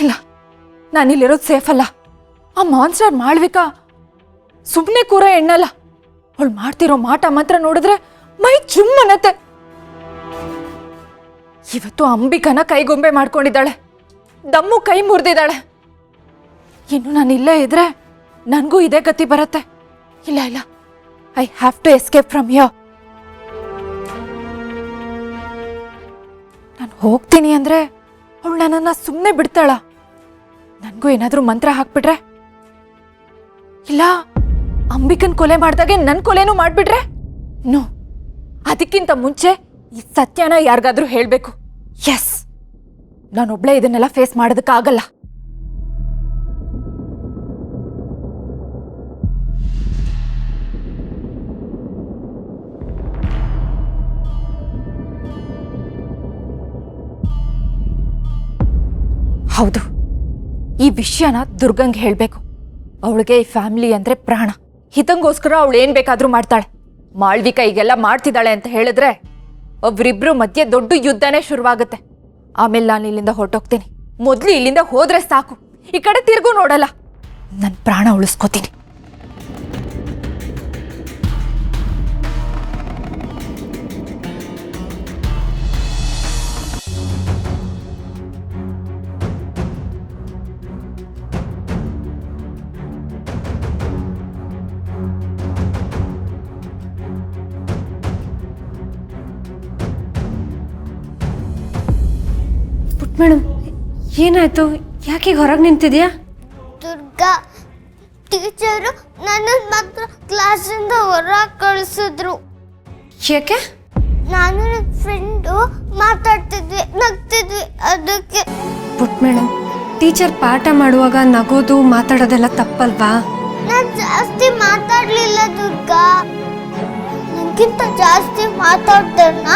ಇಲ್ಲ, ನಾನಿಲ್ಲಿರೋದು ಸೇಫ್ ಅಲ್ಲ. ಆ ಮಾನ್ಸ್ಟರ್ ಮಾಳ್ವಿಕಾ ಸುಮ್ಮನೆ ಕೂರ ಎಣ್ಣಲ್ಲ. ಅವಳು ಮಾಡ್ತಿರೋ ಮಾಟ ಮಾತ್ರ ನೋಡಿದ್ರೆ ಮೈ ಚುಮ್ ಅನ್ನತ್ತೆ. ಇವತ್ತು ಅಂಬಿಕನ ಕೈಗೊಂಬೆ ಮಾಡ್ಕೊಂಡಿದ್ದಾಳೆ, ದಮ್ಮು ಕೈ ಮುರಿದಿದ್ದಾಳೆ. ಇನ್ನು ನಾನು ಇಲ್ಲೇ ಇದ್ರೆ ನನಗೂ ಇದೇ ಗತಿ ಬರುತ್ತೆ. ಇಲ್ಲ ಇಲ್ಲ, I have to escape from here. ನಾನು ಹೋಗ್ತೀನಿ ಅಂದ್ರೆ ಅವಳು ನನ್ನನ್ನು ಸುಮ್ಮನೆ ಬಿಡ್ತಾಳ? ನನಗೂ ಏನಾದರೂ ಮಂತ್ರ ಹಾಕ್ಬಿಟ್ರೆ, ಇಲ್ಲ ಅಂಬಿಕನ್ ಕೊಲೆ ಮಾಡ್ದಾಗೆ ನನ್ನ ಕೊಲೆನೂ ಮಾಡ್ಬಿಟ್ರೆ? ನೋ, ಅದಕ್ಕಿಂತ ಮುಂಚೆ ಈ ಸತ್ಯನ ಯಾರಿಗಾದ್ರೂ ಹೇಳಬೇಕು. ಎಸ್, ನಾನೊಬ್ಳೆ ಇದನ್ನೆಲ್ಲ ಫೇಸ್ ಮಾಡೋದಕ್ಕಾಗಲ್ಲ. ಹೌದು, ಈ ವಿಷಯನ ದುರ್ಗಂಗೆ ಹೇಳಬೇಕು. ಅವಳಿಗೆ ಈ ಫ್ಯಾಮಿಲಿ ಅಂದ್ರೆ ಪ್ರಾಣ. ಹಿತಂಗೋಸ್ಕರ ಅವಳು ಏನ್ ಬೇಕಾದ್ರೂ ಮಾಡ್ತಾಳೆ. ಮಾಳ್ವಿಕಾ ಈಗೆಲ್ಲ ಮಾಡ್ತಿದ್ದಾಳೆ ಅಂತ ಹೇಳಿದ್ರೆ ಒಬ್ರಿಬ್ರು ಮಧ್ಯೆ ದೊಡ್ಡ ಯುದ್ಧನೇ ಶುರುವಾಗುತ್ತೆ. ಆಮೇಲೆ ನಾನು ಇಲ್ಲಿಂದ ಹೊರಟೋಗ್ತೀನಿ. ಮೊದಲು ಇಲ್ಲಿಂದ ಹೋದ್ರೆ ಸಾಕು, ಈ ಕಡೆ ತಿರ್ಗೂ ನೋಡಲ್ಲ. ನನ್ನ ಪ್ರಾಣ ಉಳಿಸ್ಕೋತೀನಿ. ಮೇಡಮ್, ಏನಾಯ್ತು? ಯಾಕೆ ಹೊರಗೆ ನಿಂತಿದ್ಯಾ? ದುರ್ಗಾ ಟೀಚರು ನನ್ನ ಮಾತ್ರ ಕ್ಲಾಸಿಂದ ಹೊರಗೆ ಕಳಿಸಿದ್ರು. ಯಾಕೆ? ನಾನು ನನ್ನ ಫ್ರೆಂಡು ಮಾತಾಡ್ತಿದ್ವಿ, ನಗ್ತಿದ್ವಿ, ಅದಕ್ಕೆ. ಪುಟ್ ಮೇಡಮ್, ಟೀಚರ್ ಪಾಠ ಮಾಡುವಾಗ ನಗೋದು ಮಾತಾಡೋದೆಲ್ಲ ತಪ್ಪಲ್ವಾ? ನಾನು ಜಾಸ್ತಿ ಮಾತಾಡ್ಲಿಲ್ಲ ದುರ್ಗಾ. ನನಗಿಂತ ಜಾಸ್ತಿ ಮಾತಾಡ್ತಾರನ್ನ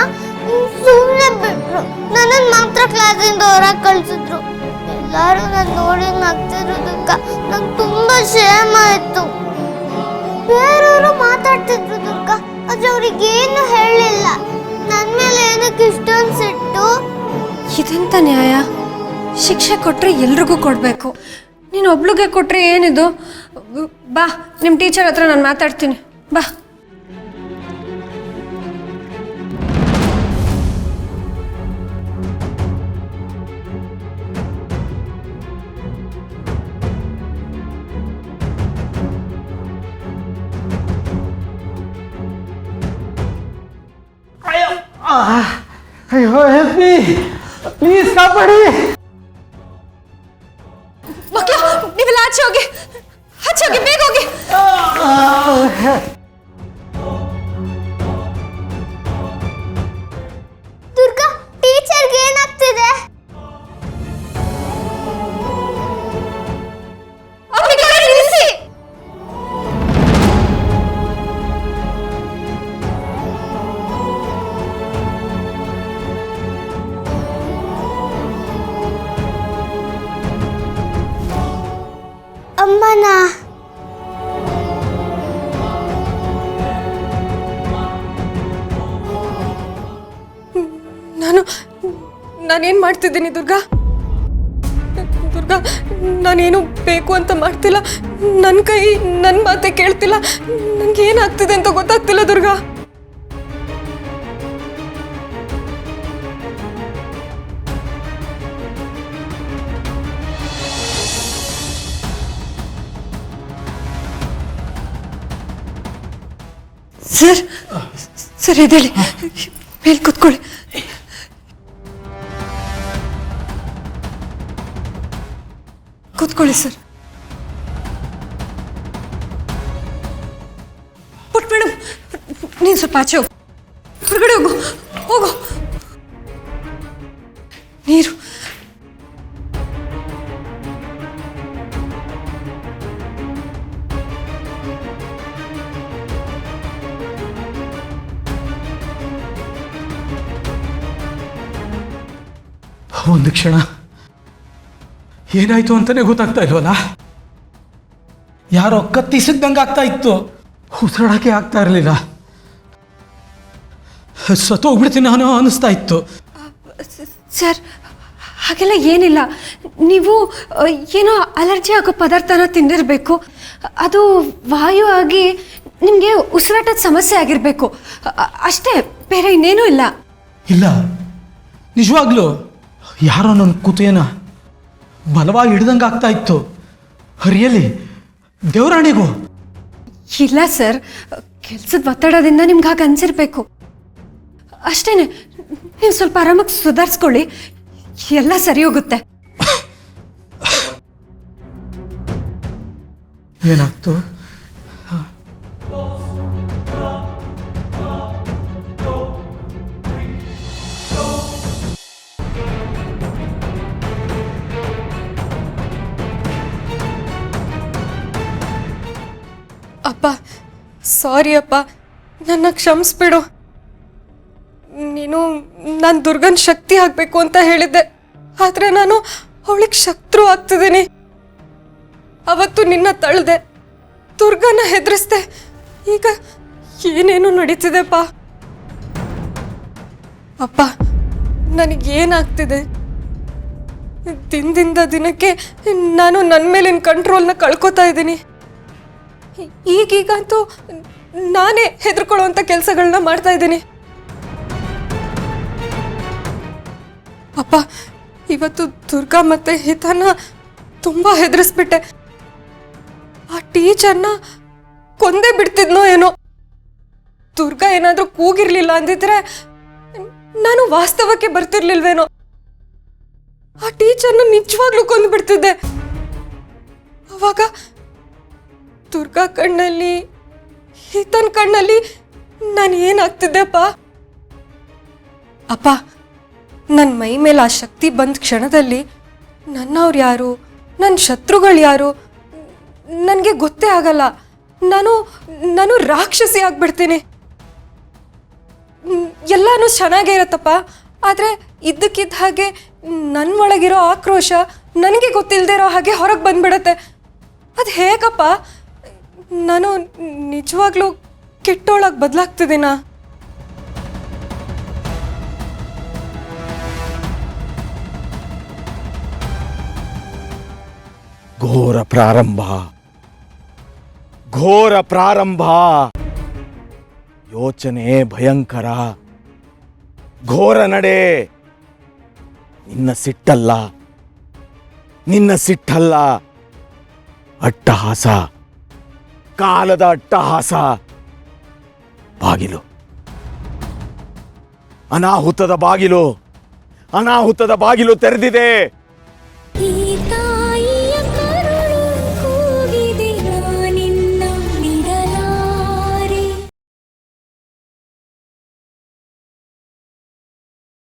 ಸುಮ್ಮನೆ ಬಿಟ್ರು. ನನ್ನನ್ನು ಮಾತ್ರ ಕ್ಲಾಸಿಂದ ಹೊರಗೆ ಕಳಿಸಿದ್ರು. ಎಲ್ಲರೂ ನಾನು ನೋಡಿ ನಗ್ತಿರೋದಕ್ಕ ನಂಗೆ ತುಂಬಾ ಕ್ಷೇಮ ಆಯ್ತು. ಬೇರೆಯವರು ಮಾತಾಡ್ತಿದ್ರು ದುರ್ಗಾ, ಆದ್ರೆ ಅವ್ರಿಗೇನು ಹೇಳಿಲ್ಲ. ನನ್ನ ಮೇಲೆ ಏನಕ್ಕೆ ಇಷ್ಟೊಂದು ಸಿಟ್ಟು? ಇದೆಂತ ನ್ಯಾಯ? ಶಿಕ್ಷೆ ಕೊಟ್ರೆ ಎಲ್ರಿಗೂ ಕೊಡಬೇಕು. ನೀನು ಒಬ್ಳಿಗೆ ಕೊಟ್ರೆ ಏನಿದು? ಬಾ, ನಿಮ್ಮ ಟೀಚರ್ ಹತ್ರ ನಾನು ಮಾತಾಡ್ತೀನಿ. ಬಾ. ಅಯ್ಯೋ, ಹೆಲ್ಪ್ ಮೀ ಪ್ಲೀಸ್, ಕಾಪಾಡಿ. ಮಕ್ಕಳು, ನೀವೆಲ್ಲ ಆಚೆ ಹೋಗಿ, ಬೇಗ ಹೋಗಿ. ದುರ್ಗಾ, ಟೀಚರ್ಗೆ ಏನಾಗ್ತಿದೆ? ಅಮ್ಮನ ನಾನೇನು ಮಾಡ್ತಿದ್ದೀನಿ ದುರ್ಗಾ? ನಾನೇನು ಬೇಕು ಅಂತ ಮಾಡ್ತಿಲ್ಲ. ನನ್ನ ಕೈ ನನ್ನ ಮಾತೆ ಕೇಳ್ತಿಲ್ಲ. ನನಗೆ ಏನಾಗ್ತಿದೆ ಅಂತ ಗೊತ್ತಾಗ್ತಿಲ್ಲ ದುರ್ಗಾ. ಸರ್ ಎದ್ದೇಳಿ, ಮೇಲೆ ಕೂತ್ಕೊಳ್ಳಿ. ಕೂತ್ಕೊಳ್ಳಿ ಸರ್. ಪುಟ್ ಮೇಡಮ್, ನೀನು ಸ್ವಲ್ಪ ಆಚೆ ಹೋಗು, ಹೊರಗಡೆ ಹೋಗು. ನೀರು. ಒಂದು ಕ್ಷಣ ಏನಾಯ್ತು ಅಂತಾನೆ ಗೊತ್ತಾಗ್ತಾ ಇಲ್ವಲ್ಲ. ಯಾರೋ ಕತ್ತಿಸಿದ್ದಂಗೆ ಆಗ್ತಾ ಇತ್ತು, ಉಸಿರಾಡಕ್ಕೆ ಆಗ್ತಾ ಇರಲಿಲ್ಲ. ಸತ್ತೋಗ್ಬಿಡ್ತೀನಿ ನಾನು ಅನ್ನಿಸ್ತಾ ಇತ್ತು. ಸರ್, ಹಾಗೆಲ್ಲ ಏನಿಲ್ಲ. ನೀವು ಏನೋ ಅಲರ್ಜಿ ಆಗೋ ಪದಾರ್ಥನ ತಿಂದಿರಬೇಕು. ಅದು ವಾಯು ಆಗಿ ನಿಮಗೆ ಉಸಿರಾಟದ ಸಮಸ್ಯೆ ಆಗಿರಬೇಕು ಅಷ್ಟೇ, ಬೇರೆ ಇನ್ನೇನೂ ಇಲ್ಲ. ಇಲ್ಲ, ನಿಜವಾಗ್ಲೂ ಯಾರೋ ನನ್ನ ಕುತೇನ ಬಲವಾಗಿ ಹಿಡ್ದಂಗೆ ಆಗ್ತಾ ಇತ್ತು. ರಿಯಲಿ, ದೇವರಾಣಿಗೂ. ಇಲ್ಲ ಸರ್, ಕೆಲಸದ ಒತ್ತಡದಿಂದ ನಿಮ್ಗೆ ಹಾಗೆ ಅನ್ಸಿರ್ಬೇಕು ಅಷ್ಟೇ. ನೀವು ಸ್ವಲ್ಪ ಆರಾಮಾಗಿ ಸುಧಾರಿಸ್ಕೊಳ್ಳಿ, ಎಲ್ಲ ಸರಿ ಹೋಗುತ್ತೆ. ಏನಾಗ್ತು? ಅಪ್ಪ, ಸಾರಿ ಅಪ್ಪ, ನನ್ನ ಕ್ಷಮಿಸ್ಬಿಡು. ನೀನು ನಾನು ದುರ್ಗನ್ ಶಕ್ತಿ ಆಗಬೇಕು ಅಂತ ಹೇಳಿದ್ದೆ, ಆದರೆ ನಾನು ಅವಳಿಗೆ ಶತ್ರು ಆಗ್ತಿದ್ದೀನಿ. ಅವತ್ತು ನಿನ್ನ ತಳ್ದೆ, ದುರ್ಗನ ಹೆದರಿಸ್ದೆ. ಈಗ ಏನೇನು ನಡೀತಿದೆಪ್ಪ. ಅಪ್ಪ, ನನಗೇನಾಗ್ತಿದೆ? ದಿನದಿಂದ ದಿನಕ್ಕೆ ನಾನು ನನ್ನ ಮೇಲಿನ ಕಂಟ್ರೋಲ್ನ ಕಳ್ಕೊತಾ ಇದ್ದೀನಿ. ಈಗಂತೂ ನಾನೇ ಹೆದರ್ಕೊಳ್ಳುವಂಥ ಕೆಲಸಗಳನ್ನ ಮಾಡ್ತಾ ಇದ್ದೀನಿ. ಅಪ್ಪ, ಇವತ್ತು ದುರ್ಗಾ ಮತ್ತೆ ಹಿತನ ತುಂಬ ಹೆದರಿಸ್ಬಿಟ್ಟೆ. ಆ ಟೀಚರ್ನ ಕೊಂದೇ ಬಿಡ್ತಿದ್ನೋ ಏನೋ. ದುರ್ಗಾ ಏನಾದರೂ ಕೂಗಿರ್ಲಿಲ್ಲ ಅಂದಿದ್ರೆ ನಾನು ವಾಸ್ತವಕ್ಕೆ ಬರ್ತಿರ್ಲಿಲ್ವೇನೋ. ಆ ಟೀಚರ್ನ ನಿಜವಾಗ್ಲೂ ಕೊಂದು ಬಿಡ್ತಿದ್ದೆ. ಅವಾಗ ದುರ್ಗಾ ಕಣ್ಣಲ್ಲಿ, ಹಿತನ್ ಕಣ್ಣಲ್ಲಿ ನಾನು ಏನಾಗ್ತಿದ್ದೆಪ್ಪ? ಅಪ್ಪ, ನನ್ನ ಮೈ ಮೇಲೆ ಆ ಶಕ್ತಿ ಬಂದ ಕ್ಷಣದಲ್ಲಿ ನನ್ನವ್ರು ಯಾರು, ನನ್ನ ಶತ್ರುಗಳು ಯಾರು ನನಗೆ ಗೊತ್ತೇ ಆಗಲ್ಲ. ನಾನು ರಾಕ್ಷಸಿ ಆಗ್ಬಿಡ್ತೀನಿ. ಎಲ್ಲನೂ ಚೆನ್ನಾಗೇ ಇರತ್ತಪ್ಪ, ಆದರೆ ಇದ್ದಕ್ಕಿದ್ದ ಹಾಗೆ ನನ್ನ ಒಳಗಿರೋ ಆಕ್ರೋಶ ನನಗೆ ಗೊತ್ತಿಲ್ಲದೆ ಇರೋ ಹಾಗೆ ಹೊರಗೆ ಬಂದ್ಬಿಡತ್ತೆ. ಅದು ಹೇಗಪ್ಪ? ನಾನು ನಿಜವಾಗ್ಲೂ ಕೆಟ್ಟೋಳಾಗಿ ಬದಲಾಗ್ತಿದ್ದೀನ? ಘೋರ ಪ್ರಾರಂಭ, ಘೋರ ಪ್ರಾರಂಭ. ಯೋಚನೆ ಭಯಂಕರ, ಘೋರ ನಡೆ. ನಿನ್ನ ಸಿಟ್ಟಲ್ಲ, ನಿನ್ನ ಸಿಟ್ಟಲ್ಲ, ಅಟ್ಟಹಾಸ, ಕಾಲದ ಅಟ್ಟಹಾಸ. ಬಾಗಿಲು, ಅನಾಹುತದ ಬಾಗಿಲು, ಅನಾಹುತದ ಬಾಗಿಲು ತೆರೆದಿದೆ.